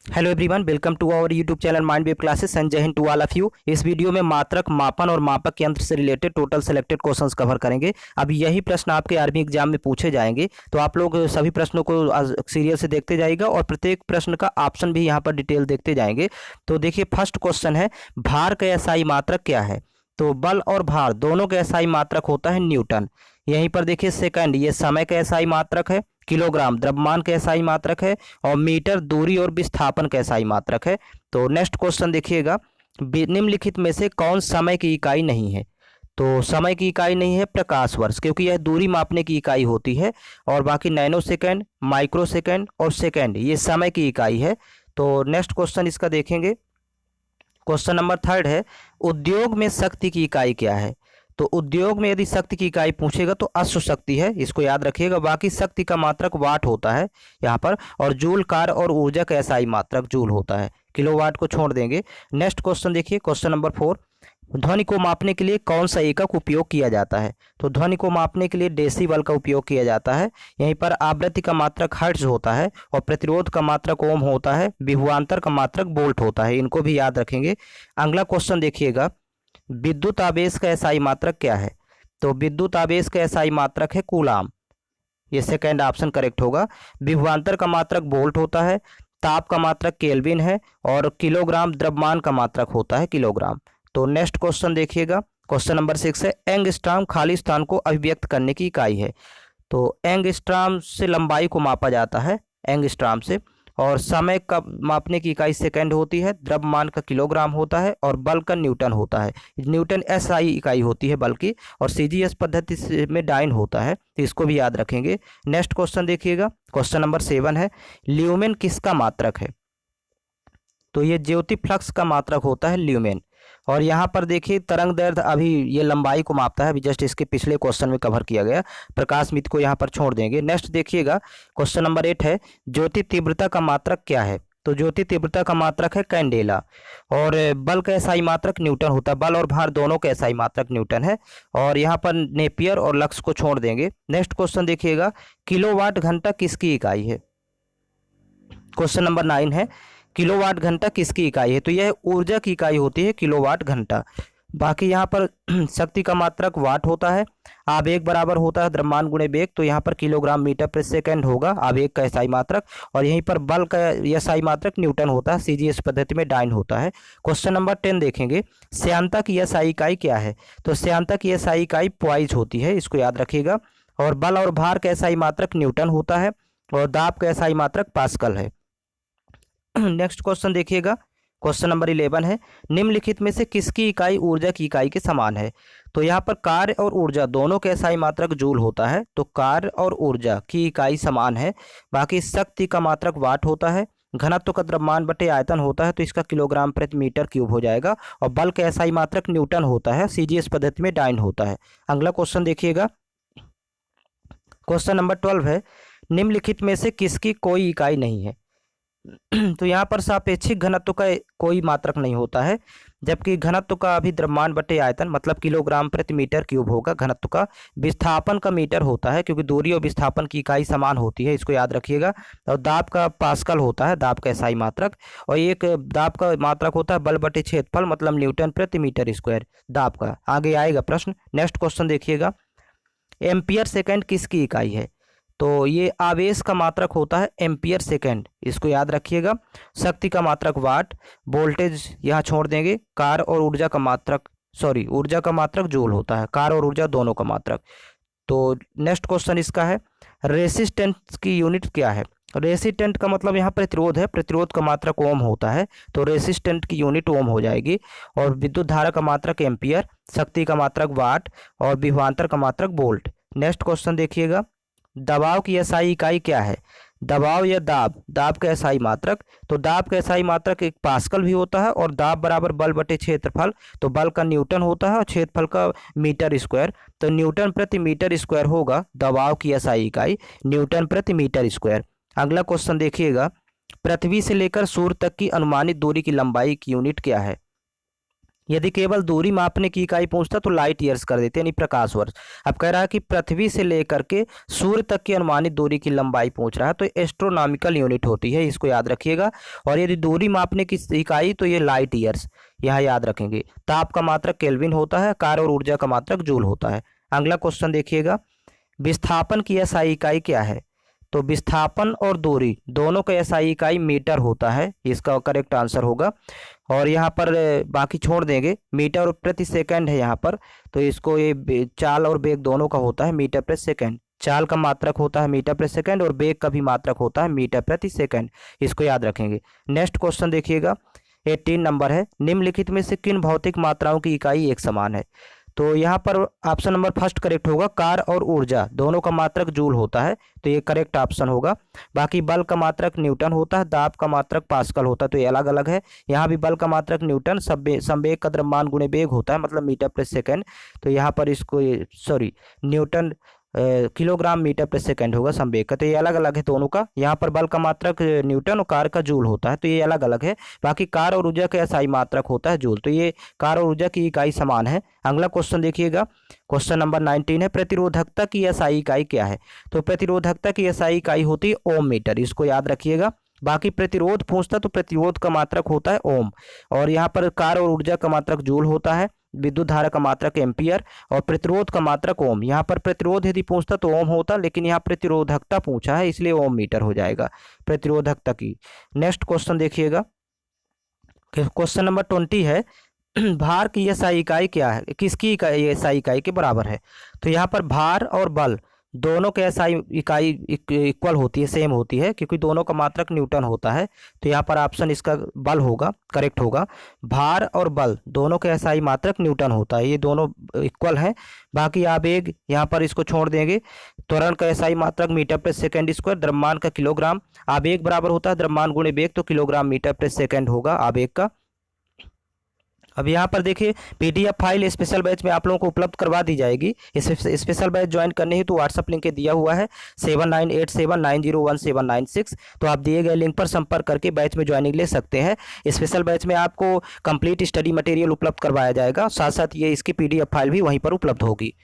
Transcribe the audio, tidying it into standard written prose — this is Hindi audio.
Hello everyone, welcome to our YouTube channel mind wave classes and जय हिंद टू ऑल ऑफ यू। इस वीडियो में मात्रक, मापन और मापक यंत्र से related total selected questions cover करेंगे। अब यही प्रश्न आपके आर्मी एग्जाम में पूछे जाएंगे, तो आप लोग सभी प्रश्नों को सीरियल से देखते जाइएगा और प्रत्येक प्रश्न का ऑप्शन भी यहाँ पर डिटेल देखते जाएंगे। तो देखिए, फर्स्ट क्वेश्चन है, भार का एसआई मात्रक क्या है? तो बल और भार दोनों का एसआई मात्रक होता है न्यूटन। यहीं पर देखिए सेकंड, ये समय का एसआई मात्रक है किलोग्राम, द्रव्यमान का एसआई मात्रक है, और मीटर दूरी और विस्थापन का एसआई मात्रक है। तो नेक्स्ट क्वेश्चन देखिएगा, निम्नलिखित में से कौन समय की इकाई नहीं है? तो समय की इकाई नहीं है प्रकाश वर्ष, क्योंकि यह दूरी मापने की इकाई होती है, और बाकी नैनो सेकेंड, माइक्रो सेकेंड और सेकेंड ये समय की इकाई है। तो नेक्स्ट क्वेश्चन इसका देखेंगे, क्वेश्चन नंबर थर्ड है, उद्योग में शक्ति की इकाई क्या है? तो उद्योग में यदि शक्ति की इकाई पूछेगा तो अश्व शक्ति है, इसको याद रखिएगा। बाकी शक्ति का मात्रक वाट होता है यहाँ पर, और जूल, कार्य और ऊर्जा का एसआई मात्रक जूल होता है, किलोवाट को छोड़ देंगे। नेक्स्ट क्वेश्चन देखिए, क्वेश्चन नंबर 4, ध्वनि को मापने के लिए कौन सा एकक उपयोग किया जाता है? तो ध्वनि को मापने के लिए डेसिबल का उपयोग किया जाता है। यहीं पर आवृत्ति का मात्रक हर्ट्ज होता है, और प्रतिरोध का मात्रक ओम होता है, विभवांतर का मात्रक वोल्ट होता है, इनको भी याद रखेंगे। अगला क्वेश्चन देखिएगा, विद्युत आवेश का एसआई मात्रक क्या है? तो विद्युत आवेश का एसआई मात्रक है कूलाम, ये सेकंड ऑप्शन करेक्ट होगा। विभवांतर का मात्रक वोल्ट होता है, ताप का मात्रक केल्विन है, और किलोग्राम द्रव्यमान का मात्रक होता है किलोग्राम। तो नेक्स्ट क्वेश्चन देखिएगा, क्वेश्चन नंबर 6 है, एंगस्ट्रॉम खाली स्थान को अभिव्यक्त करने की इकाई है। तो एंगस्ट्रॉम से लंबाई को मापा जाता है, एंगस्ट्रॉम से, और समय का मापने की इकाई सेकंड होती है, द्रव्यमान का किलोग्राम होता है, और बल का न्यूटन होता है। न्यूटन एसआई इकाई होती है बल की, और सीजीएस पद्धति में डाइन होता है, तो इसको भी याद रखेंगे। नेक्स्ट क्वेश्चन देखिएगा, क्वेश्चन नंबर 7 है, ल्यूमेन किसका मात्रक है? तो ये ज्योति फ्लक्स का मात्रक होता है ल्यूमेन। और यहाँ पर देखिए तरंग दैर्ध्य, अभी ये लंबाई को मापता है, अभी जस्ट इसके पिछले क्वेश्चन में कवर किया गया, प्रकाश मित्र को यहाँ पर छोड़ देंगे। नेक्स्ट देखिएगा, क्वेश्चन नंबर 8 है, ज्योति तीव्रता का मात्रक क्या है? तो ज्योति तीव्रता का मात्रक है कैंडेला। और बल का एसआई मात्रक न्यूटन होता है, बल और भार दोनों का एसआई मात्रक न्यूटन है, और यहाँ पर नेपियर और लक्स को छोड़ देंगे। नेक्स्ट क्वेश्चन देखिएगा, किलोवाट घंटा किसकी इकाई है? क्वेश्चन नंबर 9 है, किलोवाट घंटा किसकी इकाई है? तो यह ऊर्जा की इकाई होती है किलोवाट घंटा। बाकी यहाँ पर शक्ति का मात्रक वाट होता है, आवेग बराबर होता है द्रव्यमान गुणे वेग, तो यहाँ पर किलोग्राम मीटर पर सेकंड होगा आवेग का एसआई मात्रक, और यहीं पर बल का एसआई मात्रक न्यूटन होता है, सीजीएस पद्धति में डाइन होता है। क्वेश्चन नंबर 10 देखेंगे, श्यानता की एसआई इकाई क्या है? तो श्यानता की एसआई इकाई पॉइज होती है, इसको याद रखिएगा। और बल और भार का एसआई मात्रक न्यूटन होता है, और दाब का एसआई मात्रक पास्कल है। नेक्स्ट क्वेश्चन देखिएगा, क्वेश्चन नंबर 11 है, निम्नलिखित में से किसकी इकाई ऊर्जा की इकाई के समान है? तो यहाँ पर कार्य और ऊर्जा दोनों का एसआई मात्रक जूल होता है, तो कार्य और ऊर्जा की इकाई समान है। बाकी शक्ति का मात्रक वाट होता है, घनत्व का द्रव्यमान बटे आयतन होता है, तो इसका किलोग्राम प्रति मीटर क्यूब हो जाएगा, और बल का एसआई मात्रक न्यूटन होता है, सीजीएस पद्धति में डाइन होता है। अगला क्वेश्चन देखिएगा, क्वेश्चन नंबर 12 है, निम्नलिखित में से किसकी कोई इकाई नहीं है? तो यहाँ पर सापेक्षिक घनत्व का कोई मात्रक नहीं होता है, जबकि घनत्व का अभी द्रव्यमान बटे आयतन मतलब किलोग्राम प्रति मीटर क्यूब होगा घनत्व का। विस्थापन का मीटर होता है, क्योंकि दूरी और विस्थापन की इकाई समान होती है, इसको याद रखिएगा। और दाब का पास्कल होता है, दाब का एसआई मात्रक, और एक दाब का मात्रक होता है बल बटे क्षेत्रफल मतलब न्यूटन प्रति मीटर स्क्वायर दाब का। आगे आएगा प्रश्न। नेक्स्ट क्वेश्चन देखिएगा, एम्पियर सेकेंड किसकी इकाई है? तो ये आवेश का मात्रक होता है एम्पियर सेकेंड, इसको याद रखिएगा। शक्ति का मात्रक वाट, वोल्टेज यहाँ छोड़ देंगे, कार और ऊर्जा का मात्रक, सॉरी ऊर्जा का मात्रक जूल होता है, कार और ऊर्जा दोनों का मात्रक। तो नेक्स्ट क्वेश्चन इसका है, रेसिस्टेंस की यूनिट क्या है? रेसिस्टेंट का मतलब यहाँ प्रतिरोध है, प्रतिरोध का मात्रक ओम होता है, तो रेसिस्टेंट की यूनिट ओम हो जाएगी। और विद्युत धारा का मात्रक एम्पियर, शक्ति का मात्रक वाट, और विभवांतर का मात्रक वोल्ट। नेक्स्ट क्वेश्चन देखिएगा, दबाव की एसआई इकाई क्या है? दबाव या दाब, दाब का एसआई मात्रक, तो दाब का एसआई मात्रक एक पास्कल भी होता है, और दाब बराबर बल बटे क्षेत्रफल, तो बल का न्यूटन होता है और क्षेत्रफल का मीटर स्क्वायर, तो न्यूटन प्रति मीटर स्क्वायर होगा दबाव की एसआई इकाई, न्यूटन प्रति मीटर स्क्वायर। अगला क्वेश्चन देखिएगा, पृथ्वी से लेकर सूर्य तक की अनुमानित दूरी की लंबाई की यूनिट क्या है? यदि केवल दूरी मापने की इकाई पूछता तो लाइट ईयर्स कर देते, यानी प्रकाश वर्ष। अब कह रहा है कि पृथ्वी से लेकर के सूर्य तक की अनुमानित दूरी की लंबाई पूछ रहा है, तो एस्ट्रोनॉमिकल यूनिट होती है, इसको याद रखिएगा। और यदि दूरी मापने की इकाई तो ये लाइट ईयर्स, यहाँ याद रखेंगे। ताप का मात्रक केल्विन होता है, कार्य और ऊर्जा का मात्रक जूल होता है। अगला क्वेश्चन देखिएगा, विस्थापन की एसआई इकाई क्या है? तो विस्थापन और दूरी दोनों का एसआई इकाई मीटर होता है, इसका करेक्ट आंसर होगा। और यहाँ पर बाकी छोड़ देंगे, मीटर और प्रति सेकंड है यहाँ पर, तो इसको ये चाल और वेग दोनों का होता है मीटर प्रति सेकंड। चाल का मात्रक होता है मीटर प्रति सेकंड और वेग का भी मात्रक होता है मीटर प्रति सेकंड, इसको याद रखेंगे। नेक्स्ट क्वेश्चन देखिएगा, 18 नंबर है, निम्नलिखित में से किन भौतिक मात्राओं की इकाई एक समान है? तो यहाँ पर ऑप्शन नंबर फर्स्ट करेक्ट होगा, कार और ऊर्जा दोनों का मात्रक जूल होता है, तो ये करेक्ट ऑप्शन होगा। बाकी बल का मात्रक न्यूटन होता है, दाब का मात्रक पास्कल होता है, तो ये अलग अलग है। यहाँ भी बल का मात्रक न्यूटन, संवेग का द्रव्यमान गुणे वेग होता है, मतलब मीटर प्रति सेकंड, तो यहाँ पर इसको न्यूटन किलोग्राम मीटर प्रति सेकंड होगा संवेग का, तो ये अलग अलग है दोनों का। यहाँ पर बल का मात्रक न्यूटन और कार का जूल होता है, तो ये अलग अलग है। बाकी कार और ऊर्जा का एसआई मात्रक होता है जूल, तो ये कार और ऊर्जा की इकाई समान है। अगला क्वेश्चन देखिएगा, क्वेश्चन नंबर 19 है, प्रतिरोधकता की एसआई इकाई क्या है? तो प्रतिरोधकता की एसआई इकाई होती है ओम मीटर, इसको याद रखिएगा। बाकी प्रतिरोध पूछता तो प्रतिरोध का मात्रक होता है ओम, और यहाँ पर कार और ऊर्जा का मात्रक जूल होता है, विद्युत धारा का मात्रक एम्पियर और प्रतिरोध का मात्रक ओम। यहाँ पर प्रतिरोध यदि पूछता तो ओम होता, लेकिन यहाँ प्रतिरोधकता पूछा है इसलिए ओम मीटर हो जाएगा प्रतिरोधकता की। नेक्स्ट क्वेश्चन देखिएगा, क्वेश्चन नंबर 20 है, भार की एसआई इकाई क्या है? किसकी एसआई इकाई के बराबर है? तो यहाँ पर भार और बल दोनों के एसआई इकाई इक्वल होती है, सेम होती है, क्योंकि दोनों का मात्रक न्यूटन होता है, तो यहाँ पर ऑप्शन इसका बल होगा, करेक्ट होगा। भार और बल दोनों के एसआई मात्रक न्यूटन होता है, ये दोनों इक्वल हैं। बाकी आवेग यहाँ पर इसको छोड़ देंगे। त्वरण का एसआई मात्रक मीटर प्रति सेकंड स्क्वायर, द्रव्यमान का किलोग्राम, आवेग बराबर होता है द्रव्यमान गुणे वेग, तो किलोग्राम मीटर प्रति सेकंड होगा आवेग का। अब यहाँ पर देखिए, पीडीएफ फाइल स्पेशल बैच में आप लोगों को उपलब्ध करवा दी जाएगी। इस स्पेशल बैच ज्वाइन करने ही तो व्हाट्सअप लिंक दिया हुआ है 7987901796, तो आप दिए गए लिंक पर संपर्क करके बैच में ज्वाइनिंग ले सकते हैं। स्पेशल बैच में आपको कंप्लीट स्टडी मटेरियल उपलब्ध करवाया जाएगा, साथ साथ ये इसकी पीडीएफ फाइल भी वहीं पर उपलब्ध होगी।